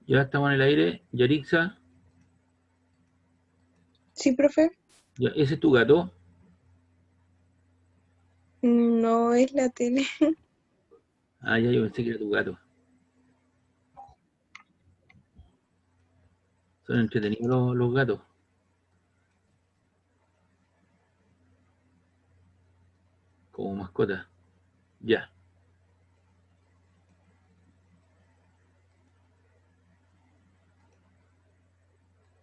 Ya estamos en el aire. Yarixa, Sí, profe. ya, ese es tu gato. No es la tele. Ah, ya, yo pensé que era tu gato. Son entretenidos los gatos, como mascota. Ya.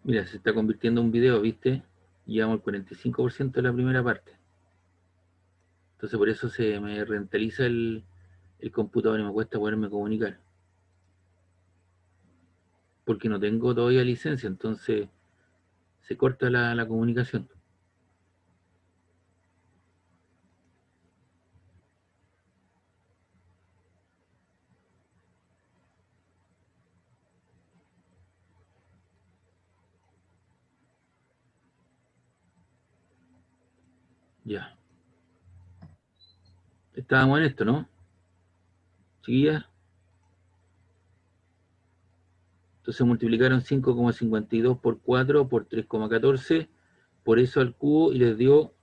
Mira, se está convirtiendo en un video, ¿viste? Llevamos el 45% de la primera parte. Entonces por eso se me rentaliza el computador y me cuesta poderme comunicar. Porque no tengo todavía licencia, entonces se corta la comunicación. Ya. Estábamos en esto, ¿no? Chiquillas. Entonces multiplicaron 5,52 por 4 por 3,14 por eso al cubo y les dio,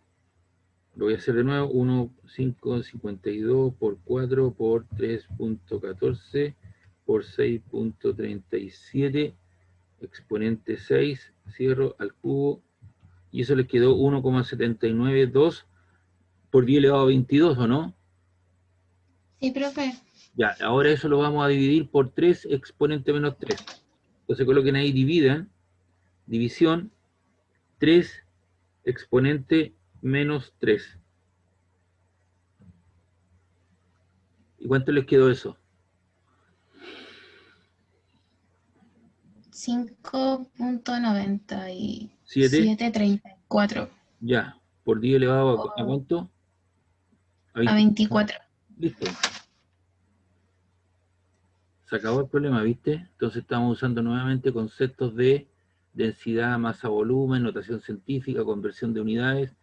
lo voy a hacer de nuevo, 1,552 por 4 por 3,14 por 6,37 exponente 6, cierro al cubo, y eso les quedó 1,792 por 10 elevado a 22, ¿o no? Sí, profe. Ya, ahora eso lo vamos a dividir por 3 exponente menos 3. Entonces coloquen ahí dividan, división, 3 exponente menos 3. ¿Y cuánto les quedó eso? 7, 5.9734 ya, por 10 elevado ¿a cuánto? A a 20. 24. Listo. Se acabó el problema, ¿viste? Entonces estamos usando nuevamente conceptos de densidad, masa, volumen, notación científica, conversión de unidades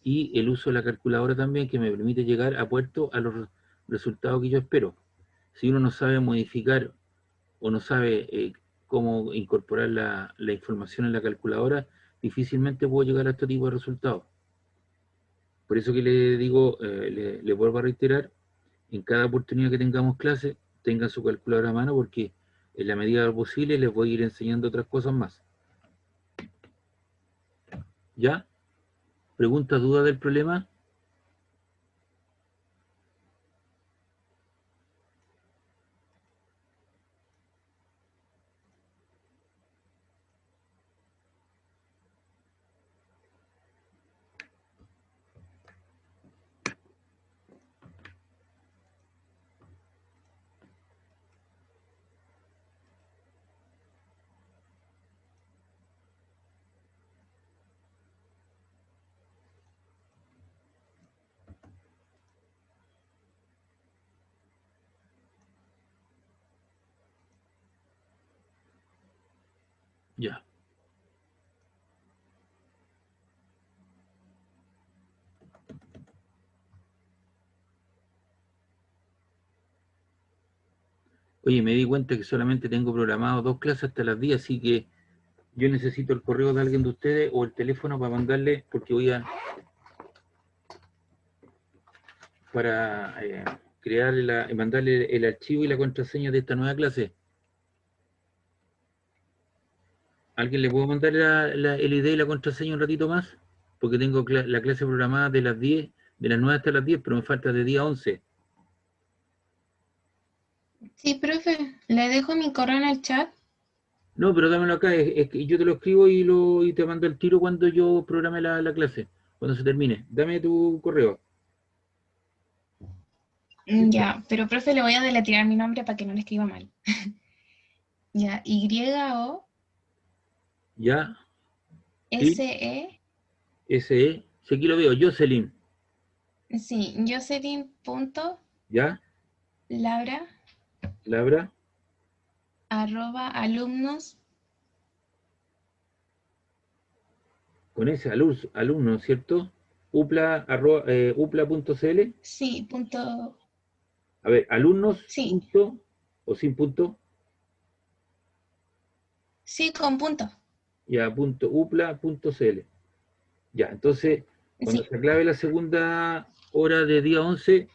y el uso de la calculadora también que me permite llegar a puerto a los resultados que yo espero. Si uno no sabe modificar o no sabe cómo incorporar la información en la calculadora, difícilmente puedo llegar a este tipo de resultados. Por eso que le digo, le vuelvo a reiterar, en cada oportunidad que tengamos clase, tengan su calculadora a mano porque en la medida de lo posible les voy a ir enseñando otras cosas más. ¿Ya? ¿Preguntas, dudas del problema? Ya. Oye, me di cuenta que solamente tengo programado 2 clases hasta las 10, así que yo necesito el correo de alguien de ustedes o el teléfono para mandarle, porque voy a para crear mandarle el archivo y la contraseña de esta nueva clase. ¿Alguien le puedo mandar el ID y la contraseña un ratito más? Porque tengo la clase programada de las 10, de las 9 hasta las 10, pero me falta de día 11. Sí, profe. Le dejo mi correo en el chat. No, pero dámelo acá, es que yo te lo escribo y te mando el tiro cuando yo programe la clase, cuando se termine. Dame tu correo. Ya, pero profe, le voy a deletrear mi nombre para que no le escriba mal. Ya, Y-O-S-E, Ya, sí, SE, si aquí lo veo, Jocelyn. sí, Jocelyn.labra Ya, Labra, @alumnos, con ese alumno, ¿cierto? upla.cl. sí, punto, A ver, alumnos, sí, punto, o sin punto. Sí, con punto. Ya, .upla.cl. Ya, entonces, cuando Sí, se acabe la segunda hora de día 11,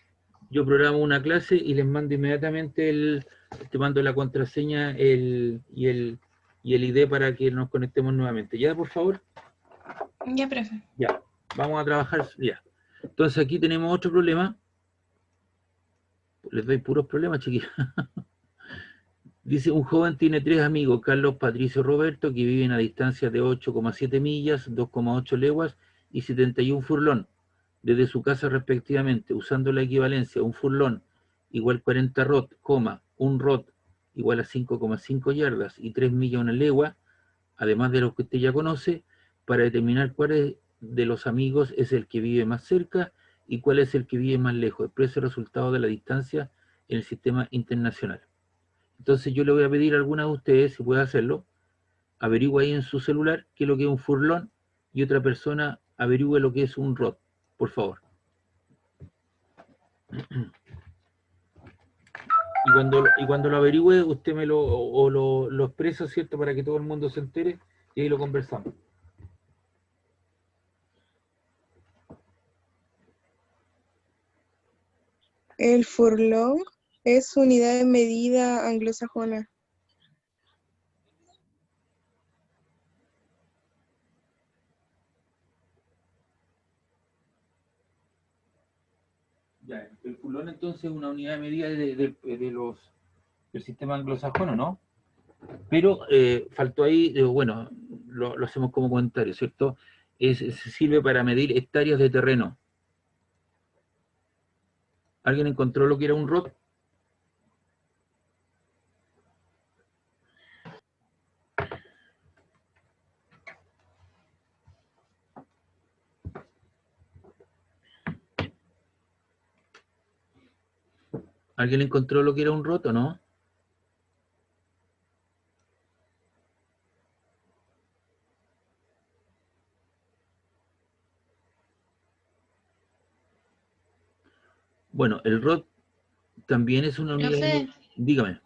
yo programo una clase y les mando inmediatamente te mando la contraseña y el ID para que nos conectemos nuevamente. ¿Ya, por favor? ya, profe. Ya, vamos a trabajar, ya. Entonces aquí tenemos otro problema. Les doy puros problemas, chiquillos. Dice, un joven tiene tres amigos, Carlos, Patricio, Roberto, que viven a distancia de 8,7 millas, 2,8 leguas y 71 furlón, desde su casa respectivamente, usando la equivalencia, un furlón igual 40 rod, un rod igual a 5,5 yardas y 3 millas una legua, además de los que usted ya conoce, para determinar cuál de los amigos es el que vive más cerca y cuál es el que vive más lejos. Expresa el resultado de la distancia en el sistema internacional. Entonces yo le voy a pedir a alguna de ustedes, si puede hacerlo, averigüe ahí en su celular qué es lo que es un furlón y otra persona averigüe lo que es un rod, por favor. Y cuando lo averigüe, usted me lo expresa, ¿cierto? Para que todo el mundo se entere y ahí lo conversamos. El furlong es unidad de medida anglosajona. Ya, el furlón entonces es una unidad de medida del sistema anglosajón, ¿no? Pero faltó ahí, bueno, lo hacemos como comentario, ¿cierto? Se sirve para medir hectáreas de terreno. ¿Alguien encontró lo que era un rod? ¿Alguien encontró lo que era un rod o no? Bueno, el rod también es una unidad Profe, de... Dígame.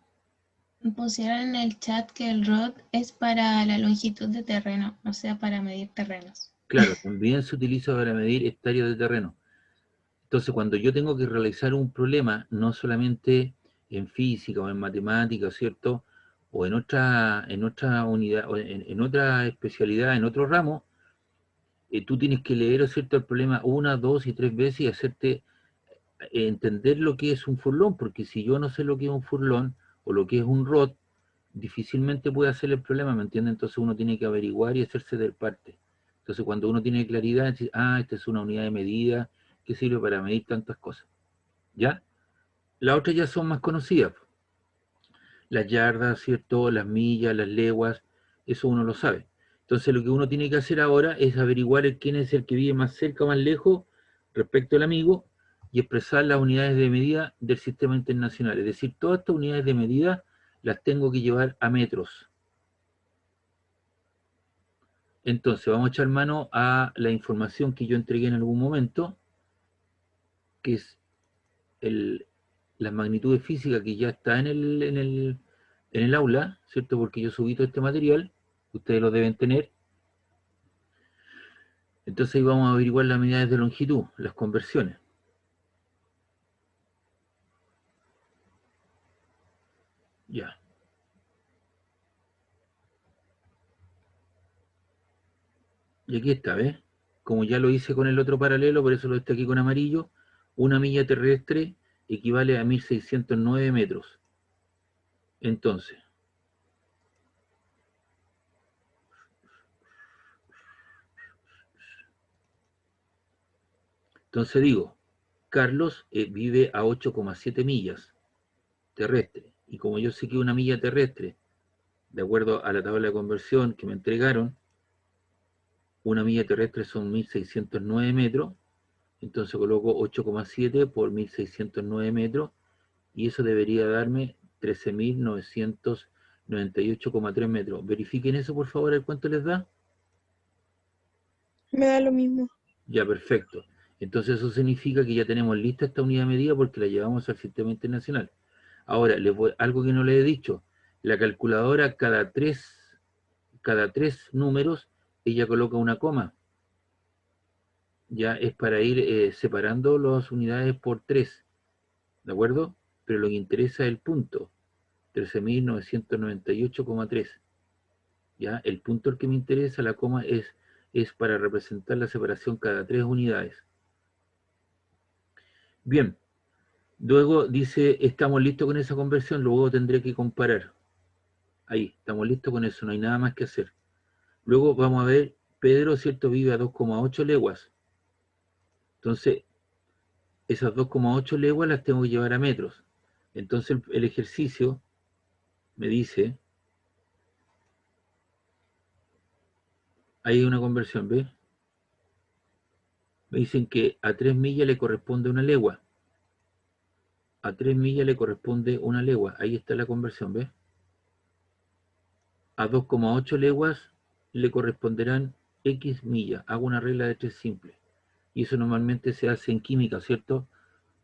pusieron en el chat que el rod es para la longitud de terreno, o sea, para medir terrenos. Claro, también se utiliza para medir hectáreas de terreno. Entonces, cuando yo tengo que realizar un problema, no solamente en física o en matemática, ¿cierto? O en otra unidad, o en otra especialidad, en otro ramo, tú tienes que leer, ¿cierto? El problema una, dos y tres veces y hacerte entender lo que es un furlón, porque si yo no sé lo que es un furlón o lo que es un rod, difícilmente puede hacer el problema, ¿me entiendes? Entonces uno tiene que averiguar y hacerse de parte. Entonces cuando uno tiene claridad, dice, esta es una unidad de medida que sirve para medir tantas cosas. ¿Ya? Las otras ya son más conocidas. Las yardas, ¿cierto? Las millas, las leguas, eso uno lo sabe. Entonces lo que uno tiene que hacer ahora es averiguar quién es el que vive más cerca o más lejos respecto al amigo y expresar las unidades de medida del sistema internacional. Es decir, todas estas unidades de medida las tengo que llevar a metros. Entonces vamos a echar mano a la información que yo entregué en algún momento, que es las magnitudes físicas que ya está en el aula, ¿cierto? Porque yo subí todo este material, ustedes lo deben tener. Entonces ahí vamos a averiguar las unidades de longitud, las conversiones. Ya. Y aquí está, ¿ves? Como ya lo hice con el otro paralelo, por eso lo está aquí con amarillo, una milla terrestre equivale a 1609 metros. Entonces digo, Carlos vive a 8,7 millas terrestre. Y como yo sé que una milla terrestre, de acuerdo a la tabla de conversión que me entregaron, una milla terrestre son 1609 metros, entonces coloco 8,7 por 1609 metros, y eso debería darme 13.998,3 metros. Verifiquen eso, por favor, a ver cuánto les da. Me da lo mismo. Ya, perfecto. Entonces eso significa que ya tenemos lista esta unidad de medida porque la llevamos al sistema internacional. Ahora, algo que no le he dicho, la calculadora cada 3 cada 3 números, ella coloca una coma. Ya es para ir separando las unidades por 3, ¿de acuerdo? Pero lo que interesa es el punto, 13.998,3. ¿Ya? El punto el que me interesa, la coma, es para representar la separación cada 3 unidades. Bien, luego dice, estamos listos con esa conversión, luego tendré que comparar. Ahí, estamos listos con eso, no hay nada más que hacer. Luego vamos a ver, Pedro, ¿cierto? Vive a 2,8 leguas. Entonces, esas 2,8 leguas las tengo que llevar a metros. Entonces el ejercicio me dice, hay una conversión, ¿ves? Me dicen que a 3 millas le corresponde una legua. A 3 millas le corresponde una legua. Ahí está la conversión, ¿ves? A 2,8 leguas le corresponderán X millas. Hago una regla de 3 simple. Y eso normalmente se hace en química, ¿cierto?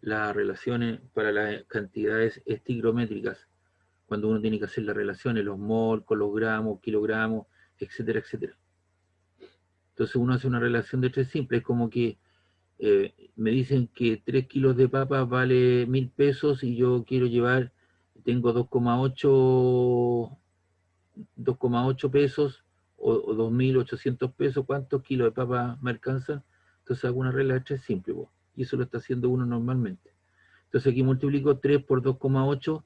Las relaciones para las cantidades estigrométricas, cuando uno tiene que hacer las relaciones, los mol con los gramos, kilogramos, etcétera, etcétera. Entonces uno hace una relación de 3 simple. Es como que me dicen que 3 kilos de papas vale 1.000 pesos y yo quiero llevar, tengo 2,8 pesos o 2.800 pesos, ¿cuántos kilos de papas me alcanzan? Entonces hago una regla de 3 simple, y eso lo está haciendo uno normalmente. Entonces aquí multiplico 3 por 2,8,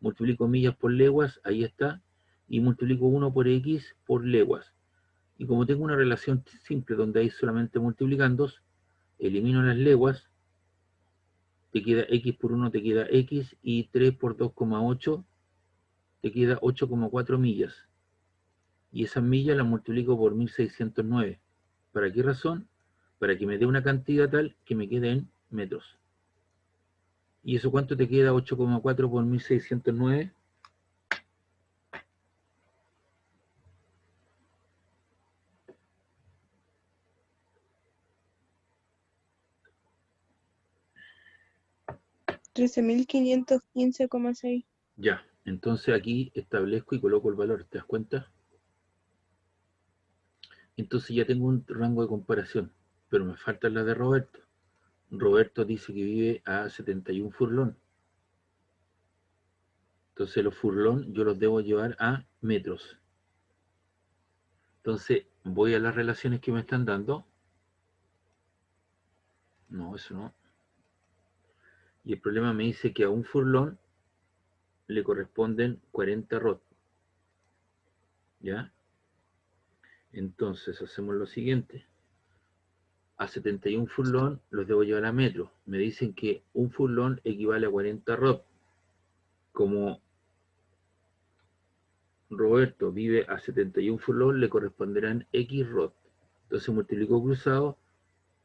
multiplico millas por leguas, ahí está, y multiplico 1 por X por leguas. Y como tengo una relación simple donde hay solamente multiplicandos, elimino las leguas, te queda X por 1, te queda X, y 3 por 2,8 te queda 8,4 millas. Y esas millas las multiplico por 1609. ¿Para qué razón? Para que me dé una cantidad tal que me quede en metros. ¿Y eso cuánto te queda? 8,4 por 1609. $13.515,6. Ya, entonces aquí establezco y coloco el valor, ¿te das cuenta? Entonces ya tengo un rango de comparación, pero me falta la de Roberto. Roberto dice que vive a 71 furlón. Entonces los furlón yo los debo llevar a metros. Entonces voy a las relaciones que me están dando. No, eso no. Y el problema me dice que a un furlón le corresponden 40 rod. ¿Ya? Entonces hacemos lo siguiente. A 71 furlón los debo llevar a metro. Me dicen que un furlón equivale a 40 rod. Como Roberto vive a 71 furlón, le corresponderán X rod. Entonces multiplico cruzado,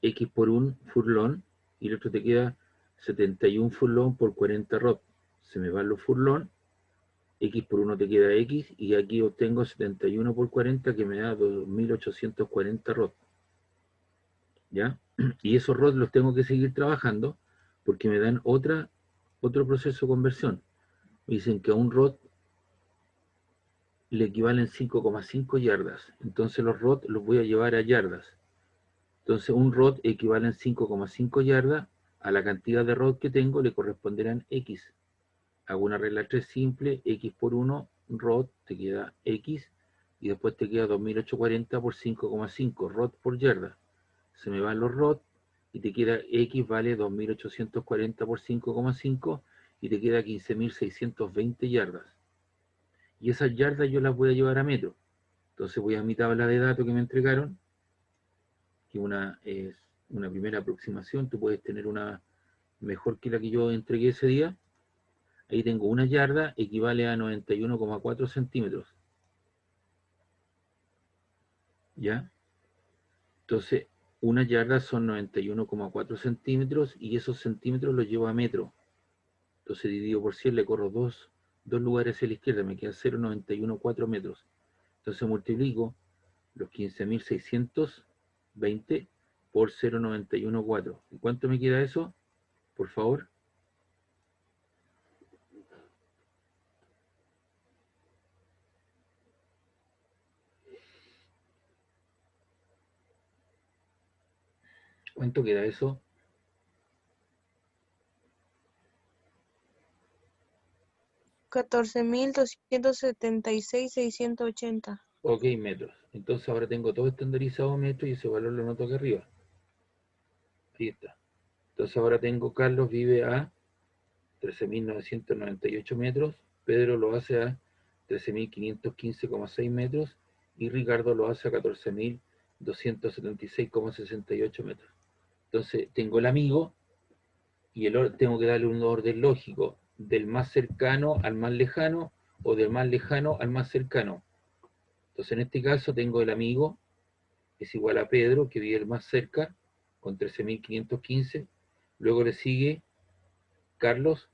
X por un furlón, y el otro te queda 71 furlón por 40 rod. Se me van los furlón, X por 1 te queda X, y aquí obtengo 71 por 40, que me da 2.840 rod. ¿Ya? Y esos ROD los tengo que seguir trabajando porque me dan otro proceso de conversión. Me dicen que a un ROD le equivalen 5,5 yardas. Entonces los ROD los voy a llevar a yardas. Entonces un ROD equivale a 5,5 yardas. A la cantidad de ROD que tengo le corresponderán X. Hago una regla 3 simple, X por 1, ROD, te queda X, y después te queda 2.840 por 5,5 ROD por yarda. Se me van los ROD, y te queda X vale 2.840 por 5,5, y te queda 15.620 yardas. Y esas yardas yo las voy a llevar a metro. Entonces voy a mi tabla de datos que me entregaron, que es una primera aproximación. Tú puedes tener una mejor que la que yo entregué ese día. Ahí tengo una yarda, equivale a 91,4 centímetros. ¿Ya? Entonces, una yarda son 91,4 centímetros, y esos centímetros los llevo a metro. Entonces dividido por 100, le corro dos lugares hacia la izquierda, me queda 0,914 metros. Entonces multiplico los 15.620 por 0,914. ¿Y cuánto me queda eso? Por favor. ¿Cuánto queda eso? 14.276.680. Ok, metros. Entonces ahora tengo todo estandarizado metros y ese valor lo noto acá arriba. Ahí está. Entonces ahora tengo Carlos vive a 13.998 metros, Pedro lo hace a 13.515,6 metros y Ricardo lo hace a 14.276,68 metros. Entonces tengo el amigo y tengo que darle un orden lógico del más cercano al más lejano o del más lejano al más cercano. Entonces en este caso tengo el amigo es igual a Pedro, que vive el más cerca, con 13.515. Luego le sigue Carlos,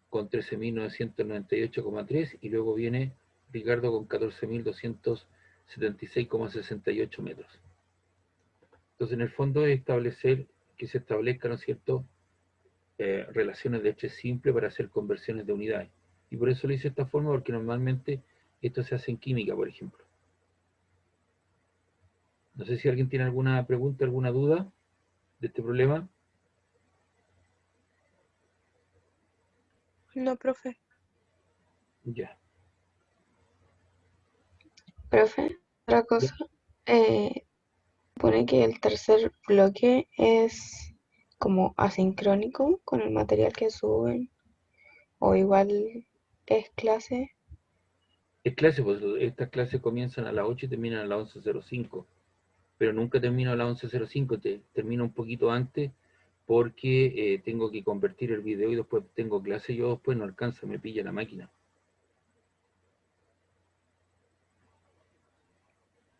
con 13.998,3. Y luego viene Ricardo, con 14.276,68 metros. Entonces, en el fondo, es establecer que se establezcan, ¿no es cierto?, relaciones de estrés simple para hacer conversiones de unidades. Y por eso lo hice de esta forma, porque normalmente esto se hace en química, por ejemplo. No sé si alguien tiene alguna pregunta, alguna duda de este problema. No, profe. Ya. Profe, otra cosa, pone que el tercer bloque es como asincrónico con el material que suben, o igual es clase. Es clase, pues estas clases comienzan a las 8 y terminan a las 11:05, pero nunca termino a las 11:05, termino un poquito antes porque tengo que convertir el video y después tengo clase, yo después no alcanza, me pilla la máquina.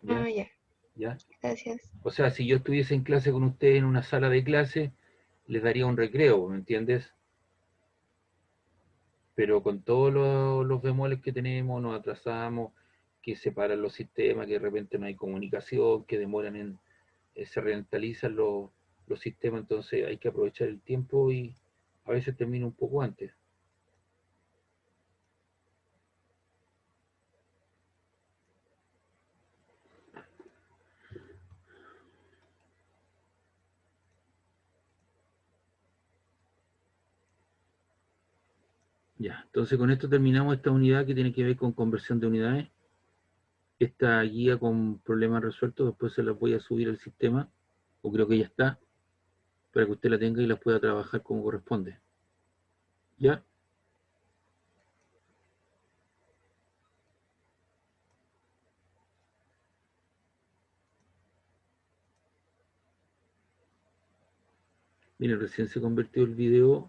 ¿Ya? Ah, ya, ¿Ya? gracias. O sea, si yo estuviese en clase con ustedes en una sala de clase, les daría un recreo, ¿me entiendes? Pero con todos los bemoles que tenemos, nos atrasamos, que se paran los sistemas, que de repente no hay comunicación, que demoran en, se ralentizan los sistemas, entonces hay que aprovechar el tiempo y a veces termina un poco antes. Ya, entonces con esto terminamos esta unidad que tiene que ver con conversión de unidades. Esta guía con problemas resueltos, después se las voy a subir al sistema, o creo que ya está, para que usted la tenga y la pueda trabajar como corresponde. ¿Ya? Miren, recién se convirtió el video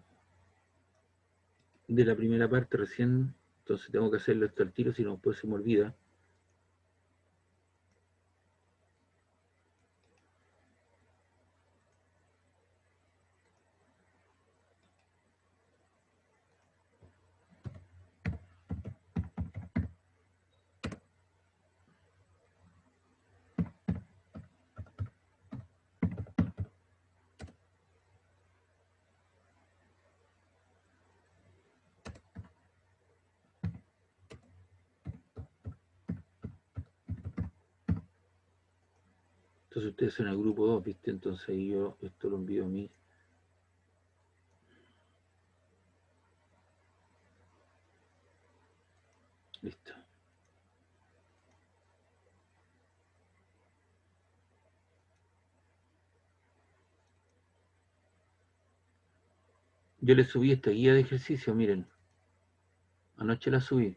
de la primera parte, recién, entonces tengo que hacerlo esto al tiro, si no después se me olvida. Entonces ustedes son el grupo 2, ¿viste? Entonces ahí yo esto lo envío a mí. Listo. Yo le subí esta guía de ejercicio, miren. Anoche la subí.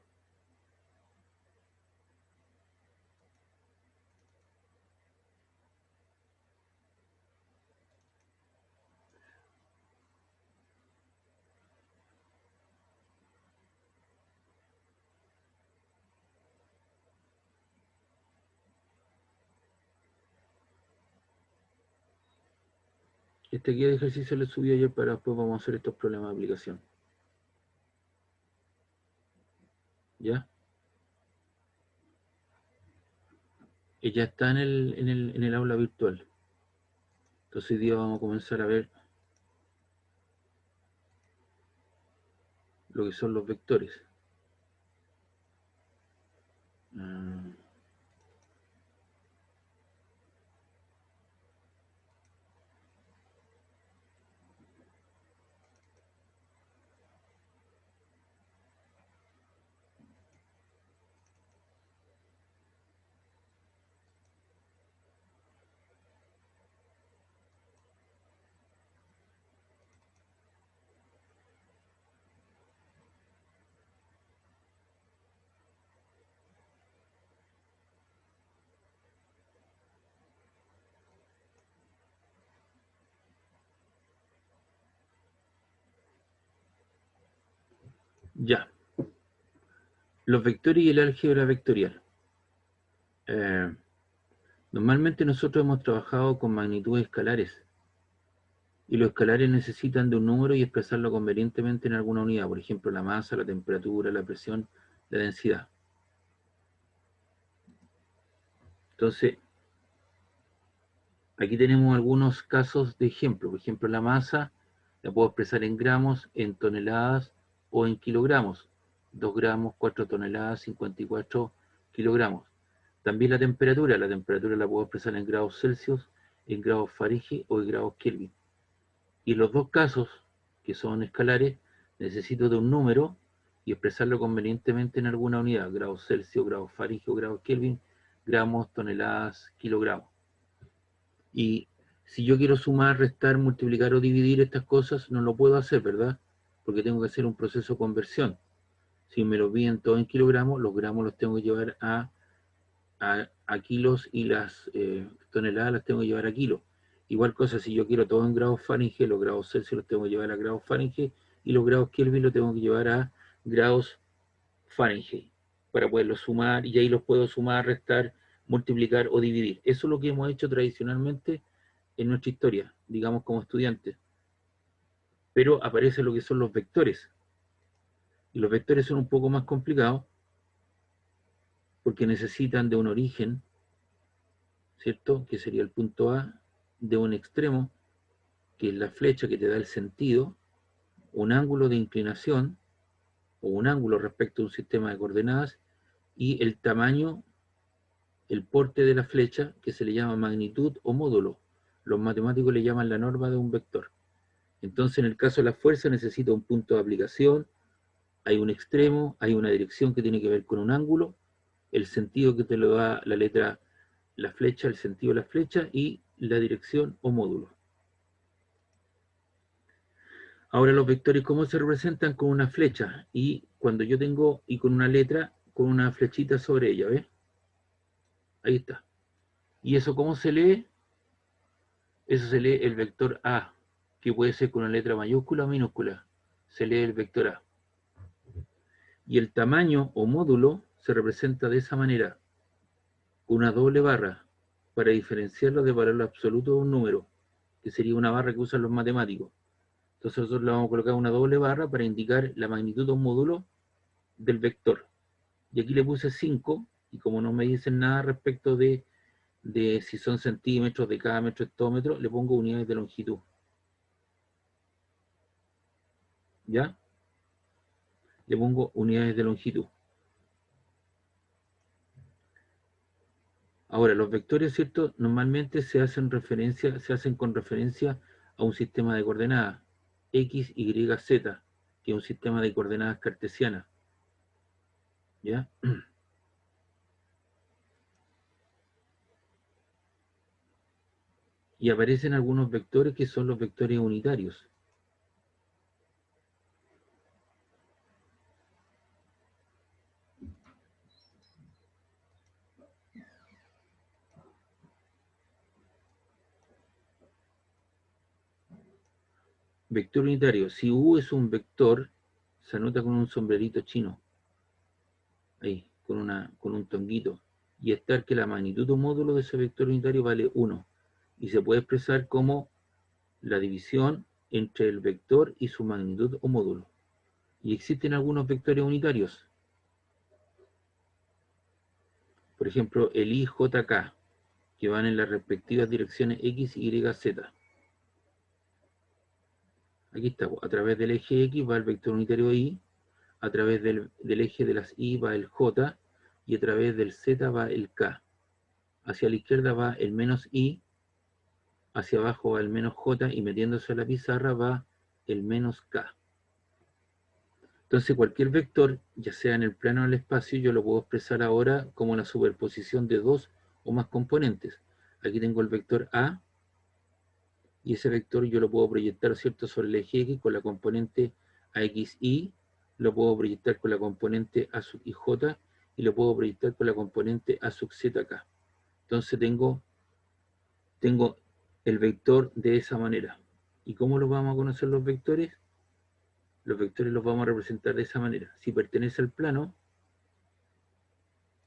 Esta guía de ejercicio le subí ayer para después vamos a hacer estos problemas de aplicación. ¿Ya? Ella está en el aula virtual. Entonces hoy día vamos a comenzar a ver lo que son los vectores. Ah, Ya. Los vectores y el álgebra vectorial. Normalmente nosotros hemos trabajado con magnitudes escalares. Y los escalares necesitan de un número y expresarlo convenientemente en alguna unidad. Por ejemplo, la masa, la temperatura, la presión, la densidad. Entonces, aquí tenemos algunos casos de ejemplo. Por ejemplo, la masa la puedo expresar en gramos, en toneladas o en kilogramos. 2 gramos, 4 toneladas, 54 kilogramos. También la temperatura la puedo expresar en grados Celsius, en grados Fahrenheit o en grados Kelvin. Y los dos casos, que son escalares, necesito de un número y expresarlo convenientemente en alguna unidad. Grados Celsius, grados Fahrenheit o grados Kelvin, gramos, toneladas, kilogramos. Y si yo quiero sumar, restar, multiplicar o dividir estas cosas, no lo puedo hacer, ¿verdad? Porque tengo que hacer un proceso de conversión. Si me lo piden todo en kilogramos, los gramos los tengo que llevar a kilos y las toneladas las tengo que llevar a kilos. Igual cosa, si yo quiero todo en grados Fahrenheit, los grados Celsius los tengo que llevar a grados Fahrenheit y los grados Kelvin los tengo que llevar a grados Fahrenheit para poderlos sumar y ahí los puedo sumar, restar, multiplicar o dividir. Eso es lo que hemos hecho tradicionalmente en nuestra historia, digamos como estudiantes. Pero aparece lo que son los vectores. Y los vectores son un poco más complicados porque necesitan de un origen, ¿cierto? Que sería el punto A, de un extremo, que es la flecha que te da el sentido, un ángulo de inclinación, o un ángulo respecto a un sistema de coordenadas, y el tamaño, el porte de la flecha, que se le llama magnitud o módulo. Los matemáticos le llaman la norma de un vector. Entonces, en el caso de la fuerza, necesita un punto de aplicación, hay un extremo, hay una dirección que tiene que ver con un ángulo, el sentido que te lo da la letra, la flecha, el sentido de la flecha, y la dirección o módulo. Ahora los vectores, ¿cómo se representan? Con una flecha, y cuando yo tengo, y con una letra, con una flechita sobre ella, ¿ves? Ahí está. ¿Y eso cómo se lee? Eso se lee el vector A, que puede ser con una letra mayúscula o minúscula. Se lee el vector A. Y el tamaño o módulo se representa de esa manera, con una doble barra, para diferenciarlo de valor absoluto de un número, que sería una barra que usan los matemáticos. Entonces nosotros le vamos a colocar una doble barra para indicar la magnitud o módulo del vector. Y aquí le puse 5, y como no me dicen nada respecto de si son centímetros, decámetros, hectómetros, le pongo unidades de longitud. ¿Ya? Le pongo unidades de longitud. Ahora, los vectores, ¿cierto? Normalmente se hacen con referencia a un sistema de coordenadas, X, Y, Z, que es un sistema de coordenadas cartesianas. ¿Ya? Y aparecen algunos vectores que son los vectores unitarios. Vector unitario. Si U es un vector, se anota con un sombrerito chino. Ahí, con un tonguito. Y estar que la magnitud o módulo de ese vector unitario vale 1. Y se puede expresar como la división entre el vector y su magnitud o módulo. Y existen algunos vectores unitarios. Por ejemplo, el IJK, que van en las respectivas direcciones X, Y, Z. Aquí está, a través del eje X va el vector unitario Y, a través del eje de las Y va el J, y a través del Z va el K. Hacia la izquierda va el menos I, hacia abajo va el menos J, y metiéndose a la pizarra va el menos K. Entonces cualquier vector, ya sea en el plano o en el espacio, yo lo puedo expresar ahora como la superposición de dos o más componentes. Aquí tengo el vector A, y ese vector yo lo puedo proyectar, ¿cierto?, sobre el eje X con la componente AXY, lo puedo proyectar con la componente A sub IJ, y lo puedo proyectar con la componente A sub ZK. Entonces tengo el vector de esa manera. ¿Y cómo los vamos a conocer los vectores? los vectores los vamos a representar de esa manera. Si pertenece al plano,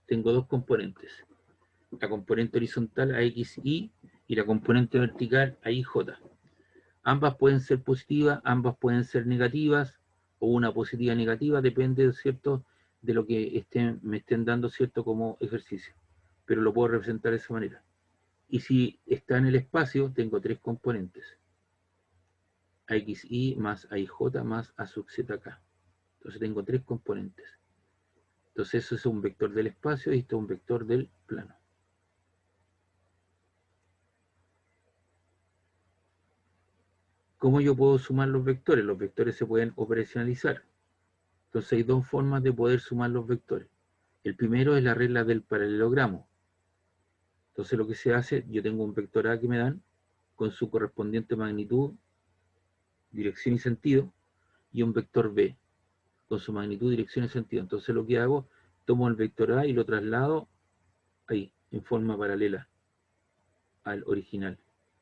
tengo dos componentes. La componente horizontal AXY y la componente vertical AIJ. Ambas pueden ser positivas, ambas pueden ser negativas, o una positiva y negativa, depende, ¿cierto?, de lo que me estén dando, ¿cierto?, como ejercicio. Pero lo puedo representar de esa manera. Y si está en el espacio, tengo tres componentes. AXY más AIJ más A sub ZK. Entonces tengo tres componentes. Entonces eso es un vector del espacio y esto es un vector del plano. ¿Cómo yo puedo sumar los vectores? Los vectores se pueden operacionalizar. Entonces hay dos formas de poder sumar los vectores. El primero es la regla del paralelogramo. Entonces lo que se hace, yo tengo un vector A que me dan con su correspondiente magnitud, dirección y sentido, y un vector B con su magnitud, dirección y sentido. Entonces lo que hago, tomo el vector A y lo traslado ahí, en forma paralela al original.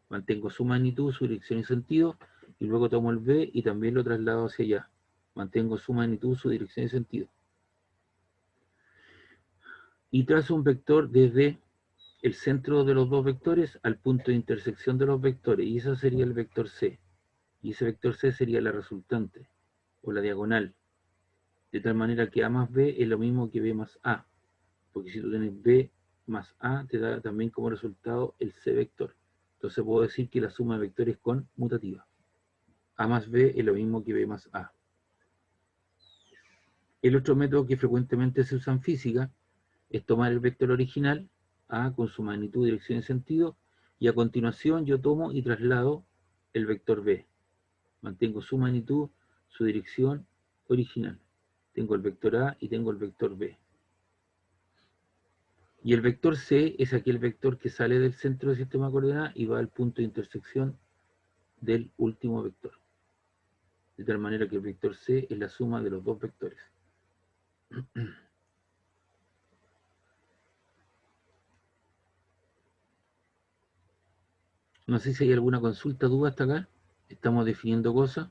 Mantengo su magnitud, su dirección y sentido, y luego tomo el B y también lo traslado hacia allá. Mantengo su magnitud, su dirección y sentido. Y trazo un vector desde el centro de los dos vectores al punto de intersección de los vectores, y ese sería el vector C. Y ese vector C sería la resultante, o la diagonal. De tal manera que A más B es lo mismo que B más A. Porque si tú tienes B más A, te da también como resultado el C vector. Entonces puedo decir que la suma de vectores conmutativa. A más B es lo mismo que B más A. El otro método que frecuentemente se usa en física es tomar el vector original, A con su magnitud, dirección y sentido, y a continuación yo tomo y traslado el vector B. Mantengo su magnitud, su dirección original. Tengo el vector A y tengo el vector B. Y el vector C es aquel vector que sale del centro del sistema de coordenadas y va al punto de intersección del último vector. De tal manera que el vector C es la suma de los dos vectores. No sé si hay alguna consulta, duda hasta acá. Estamos definiendo cosas.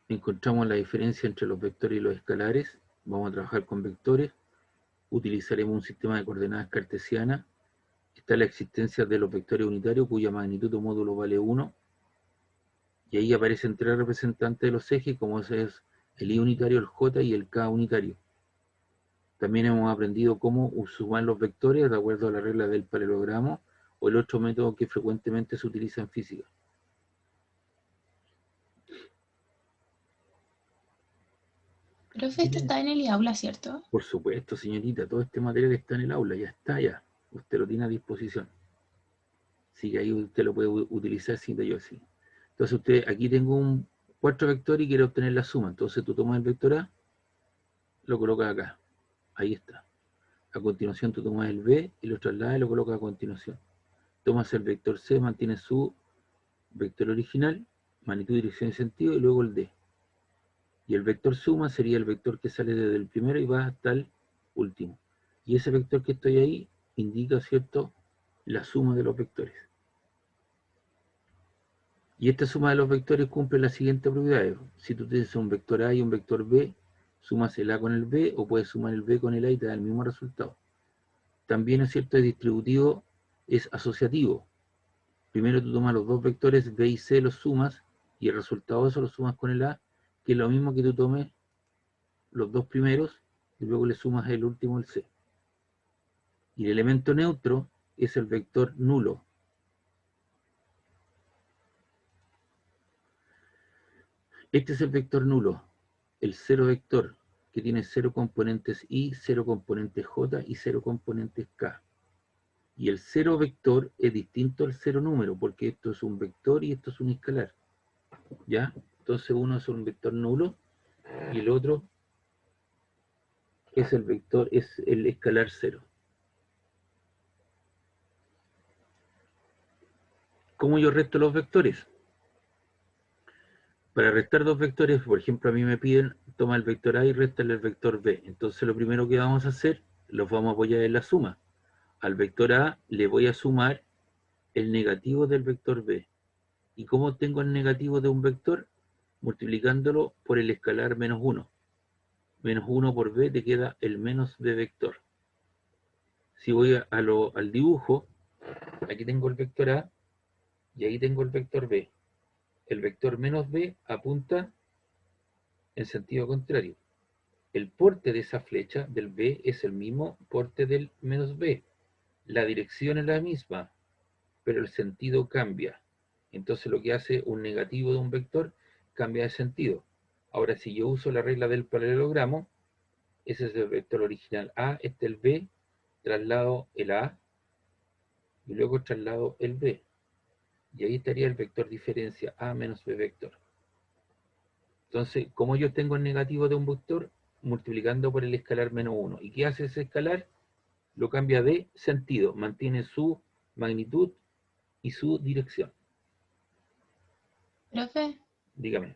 Encontramos la diferencia entre los vectores y los escalares. Vamos a trabajar con vectores. Utilizaremos un sistema de coordenadas cartesianas. Está la existencia de los vectores unitarios cuya magnitud o módulo vale 1. Y ahí aparecen tres representantes de los ejes, como ese es el I unitario, el J y el K unitario. También hemos aprendido cómo sumar los vectores de acuerdo a la regla del paralelogramo o el otro método que frecuentemente se utiliza en física. Profe, esto está en el aula, ¿cierto? Por supuesto, señorita, todo este material está en el aula, ya está, ya. Usted lo tiene a disposición. Así que ahí usted lo puede utilizar sin de yo así. Entonces usted, aquí tengo 4 vectores y quiere obtener la suma. Entonces tú tomas el vector A, lo colocas acá. Ahí está. A continuación tú tomas el B y lo trasladas y lo colocas a continuación. Tomas el vector C, mantienes su vector original, magnitud, dirección y sentido, y luego el D. Y el vector suma sería el vector que sale desde el primero y va hasta el último. Y ese vector que estoy ahí indica, ¿cierto?, la suma de los vectores. Y esta suma de los vectores cumple las siguientes propiedades. Si tú tienes un vector A y un vector B, sumas el A con el B, o puedes sumar el B con el A y te da el mismo resultado. También es cierto, el distributivo es asociativo. Primero tú tomas los dos vectores B y C, los sumas, y el resultado de eso lo sumas con el A, que es lo mismo que tú tomes los dos primeros, y luego le sumas el último, el C. Y el elemento neutro es el vector nulo. Este es el vector nulo, el cero vector, que tiene 0 componentes I, 0 componentes J y 0 componentes K. Y el cero vector es distinto al cero número, porque esto es un vector y esto es un escalar. ¿Ya? Entonces uno es un vector nulo y el otro es el escalar 0. ¿Cómo yo resto los vectores? Para restar dos vectores, por ejemplo, a mí me piden, toma el vector A y réstale el vector B. Entonces lo primero que vamos a hacer, los vamos a apoyar en la suma. Al vector A le voy a sumar el negativo del vector B. ¿Y cómo obtengo el negativo de un vector? multiplicándolo por el escalar menos 1. Menos 1 por b te queda el menos b vector. Si voy al dibujo, aquí tengo el vector A y ahí tengo el vector B. El vector menos b apunta en sentido contrario. El porte de esa flecha del b es el mismo porte del menos b. La dirección es la misma, pero el sentido cambia. Entonces lo que hace un negativo de un vector cambia de sentido. Ahora, si yo uso la regla del paralelogramo, ese es el vector original A, este es el B, traslado el A y luego traslado el B. Y ahí estaría el vector diferencia A menos B vector. Entonces, como yo tengo el negativo de un vector, multiplicando por el escalar menos 1. ¿Y qué hace ese escalar? Lo cambia de sentido, mantiene su magnitud y su dirección. Profe, Dígame.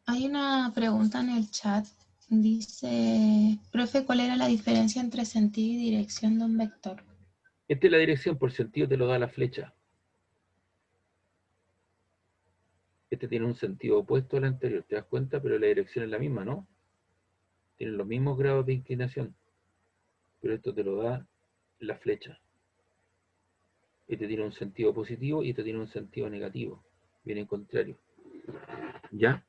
hay una pregunta en el chat. Dice, profe, ¿cuál era la diferencia entre sentido y dirección de un vector? Esta es la dirección, por sentido te lo da la flecha. Este tiene un sentido opuesto al anterior, ¿te das cuenta? Pero la dirección es la misma, ¿no? Tienen los mismos grados de inclinación, pero esto te lo da la flecha. Este tiene un sentido positivo y este tiene un sentido negativo. Viene en contrario. ¿Ya?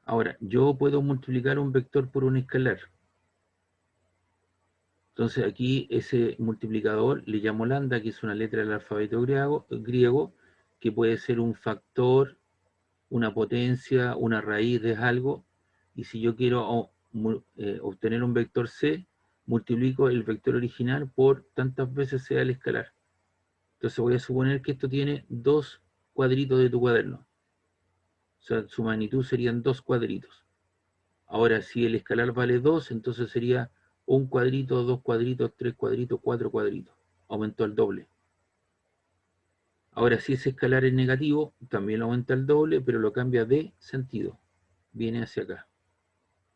Ahora, yo puedo multiplicar un vector por un escalar. Entonces aquí ese multiplicador le llamo lambda, que es una letra del alfabeto griego, que puede ser un factor, una potencia, una raíz de algo. Y si yo quiero obtener un vector c, multiplico el vector original por tantas veces sea el escalar. Entonces voy a suponer que esto tiene 2 cuadritos de tu cuaderno. O sea, su magnitud serían 2 cuadritos. Ahora, si el escalar vale 2, entonces sería un cuadrito, 2 cuadritos, 3 cuadritos, 4 cuadritos. Aumentó al doble. Ahora, si ese escalar es negativo, también lo aumenta al doble, pero lo cambia de sentido. Viene hacia acá.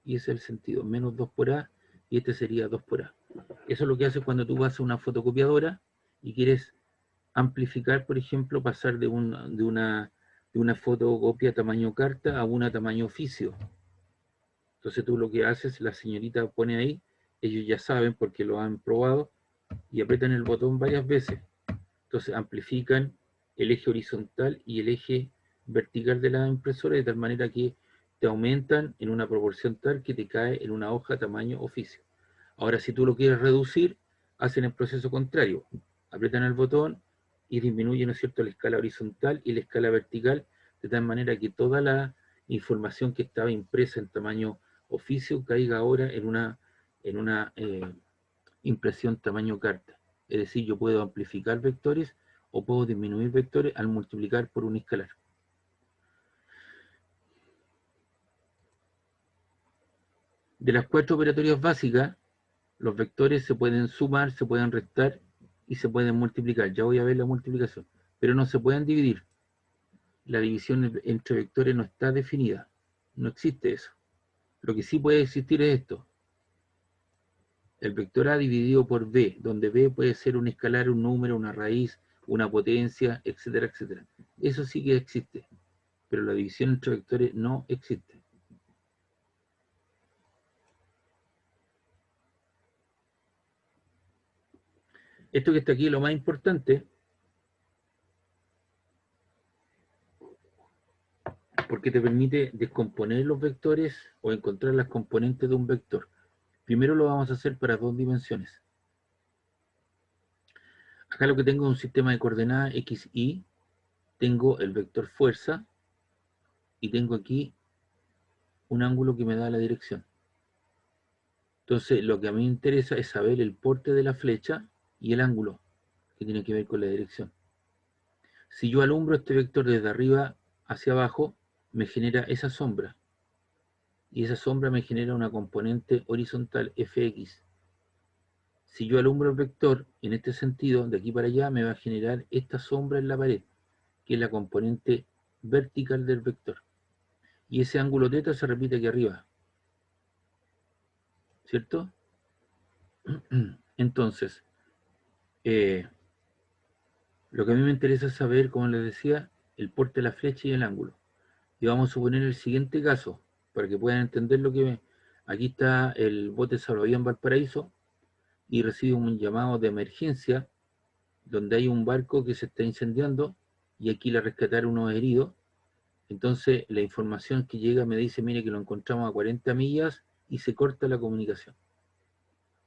Y ese es el sentido. Menos 2 por A, y este sería 2 por A. Eso es lo que hace cuando tú vas a una fotocopiadora y quieres amplificar, por ejemplo, pasar de una fotocopia tamaño carta a una tamaño oficio. Entonces tú lo que haces, la señorita pone ahí, ellos ya saben porque lo han probado, y aprietan el botón varias veces. Entonces amplifican el eje horizontal y el eje vertical de la impresora de tal manera que te aumentan en una proporción tal que te cae en una hoja tamaño oficio. Ahora, si tú lo quieres reducir, hacen el proceso contrario. Aprietan el botón y disminuyen, ¿no es cierto?, la escala horizontal y la escala vertical, de tal manera que toda la información que estaba impresa en tamaño oficio caiga ahora en una impresión tamaño carta. Es decir, yo puedo amplificar vectores o puedo disminuir vectores al multiplicar por un escalar. De las 4 operatorias básicas, los vectores se pueden sumar, se pueden restar y se pueden multiplicar. Ya voy a ver la multiplicación. Pero no se pueden dividir. La división entre vectores no está definida. No existe eso. Lo que sí puede existir es esto. El vector A dividido por B, donde B puede ser un escalar, un número, una raíz, una potencia, etcétera, etcétera. Eso sí que existe. Pero la división entre vectores no existe. Esto que está aquí es lo más importante, porque te permite descomponer los vectores o encontrar las componentes de un vector. Primero lo vamos a hacer para 2 dimensiones. Acá lo que tengo es un sistema de coordenadas x, y, tengo el vector fuerza y tengo aquí un ángulo que me da la dirección. Entonces lo que a mí me interesa es saber el porte de la flecha y el ángulo que tiene que ver con la dirección. Si yo alumbro este vector desde arriba hacia abajo, me genera esa sombra. Y esa sombra me genera una componente horizontal fx. Si yo alumbro el vector en este sentido, de aquí para allá, me va a generar esta sombra en la pared, que es la componente vertical del vector. Y ese ángulo θ se repite aquí arriba. ¿Cierto? Entonces, Lo que a mí me interesa es saber, como les decía, el porte de la flecha y el ángulo. Y vamos a suponer el siguiente caso, para que puedan entender lo que... Aquí está el bote salvavidas Valparaíso y recibe un llamado de emergencia donde hay un barco que se está incendiando y aquí le rescataron unos heridos. Entonces la información que llega me dice, mire que lo encontramos a 40 millas y se corta la comunicación.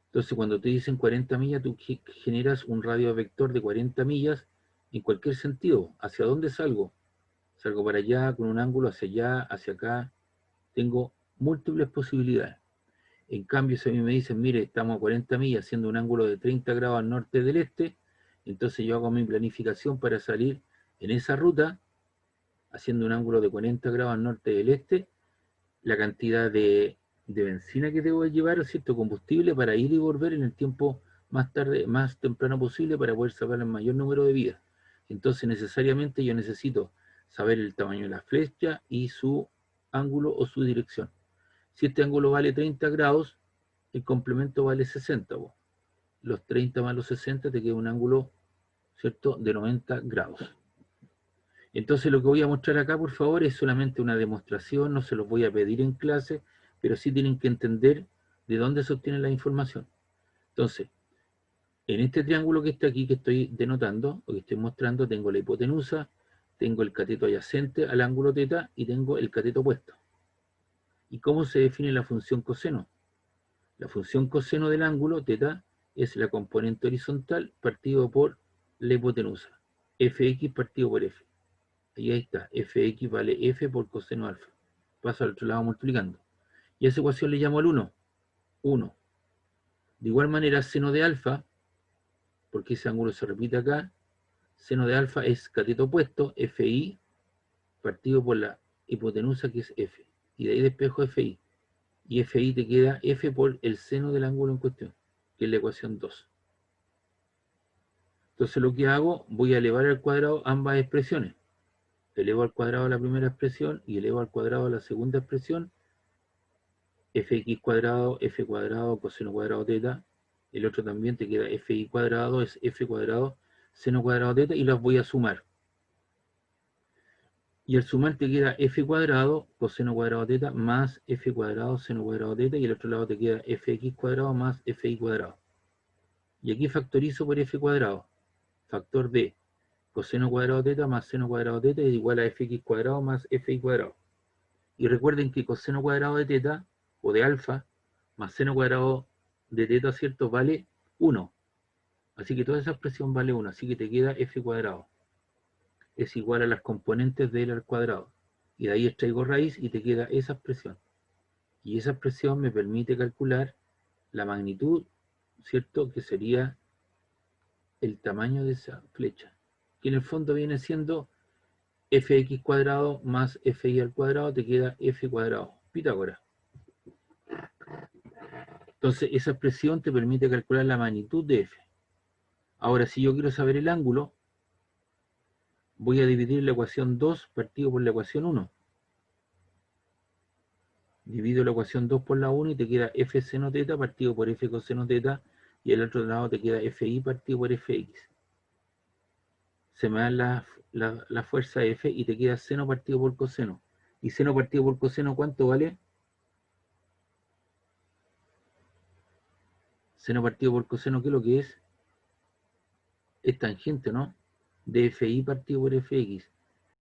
Entonces cuando te dicen 40 millas, tú generas un radio vector de 40 millas en cualquier sentido. ¿Hacia dónde salgo? Salgo para allá, con un ángulo hacia allá, hacia acá. Tengo múltiples posibilidades. En cambio, si a mí me dicen, mire, estamos a 40 millas haciendo un ángulo de 30 grados al norte del este, entonces yo hago mi planificación para salir en esa ruta, haciendo un ángulo de 40 grados al norte del este, la cantidad de benzina que debo llevar, cierto combustible, para ir y volver en el tiempo más temprano posible para poder sacar el mayor número de vidas. Entonces necesariamente yo necesito saber el tamaño de la flecha y su ángulo o su dirección. Si este ángulo vale 30 grados, el complemento vale 60. Los 30 más los 60 te queda un ángulo, ¿cierto?, de 90 grados. Entonces lo que voy a mostrar acá, por favor, es solamente una demostración, no se los voy a pedir en clase, pero sí tienen que entender de dónde se obtiene la información. Entonces, en este triángulo que está aquí, que estoy denotando, o que estoy mostrando, tengo la hipotenusa, tengo el cateto adyacente al ángulo θ y tengo el cateto opuesto. ¿Y cómo se define la función coseno? La función coseno del ángulo θ es la componente horizontal partido por la hipotenusa, fx partido por f. Y ahí está, fx vale f por coseno alfa. Paso al otro lado multiplicando. Y a esa ecuación le llamo al 1. 1. De igual manera, seno de alfa, porque ese ángulo se repite acá, seno de alfa es cateto opuesto, fi, partido por la hipotenusa que es f. Y de ahí despejo fi. Y fi te queda f por el seno del ángulo en cuestión, que es la ecuación 2. Entonces lo que hago, voy a elevar al cuadrado ambas expresiones. Elevo al cuadrado la primera expresión y elevo al cuadrado la segunda expresión. Fx cuadrado, f cuadrado, coseno cuadrado θ. El otro también te queda fi cuadrado, es f cuadrado, seno cuadrado θ, y las voy a sumar. Y al sumar te queda f cuadrado, coseno cuadrado θ, más f cuadrado, seno cuadrado θ, y el otro lado te queda fx cuadrado más fi cuadrado. Y aquí factorizo por f cuadrado. Factor de coseno cuadrado θ más seno cuadrado θ es igual a fx cuadrado más fi cuadrado. Y recuerden que coseno cuadrado de θ, o de alfa, más seno cuadrado de θ, ¿cierto?, vale 1. Así que toda esa expresión vale 1. Así que te queda f cuadrado. Es igual a las componentes de él al cuadrado. Y de ahí extraigo raíz y te queda esa expresión. Y esa expresión me permite calcular la magnitud, ¿cierto?, que sería el tamaño de esa flecha. Que en el fondo viene siendo fx cuadrado más fi al cuadrado, te queda f cuadrado. Pitágoras. Entonces esa expresión te permite calcular la magnitud de f. Ahora, si yo quiero saber el ángulo, voy a dividir la ecuación 2 partido por la ecuación 1. Divido la ecuación 2 por la 1 y te queda f seno θ partido por f coseno θ, y al otro lado te queda fi partido por fx. Se me da la fuerza f y te queda seno partido por coseno. ¿Y seno partido por coseno cuánto vale? Seno partido por coseno, ¿qué es lo que es? Es tangente, ¿no? De fi partido por fx.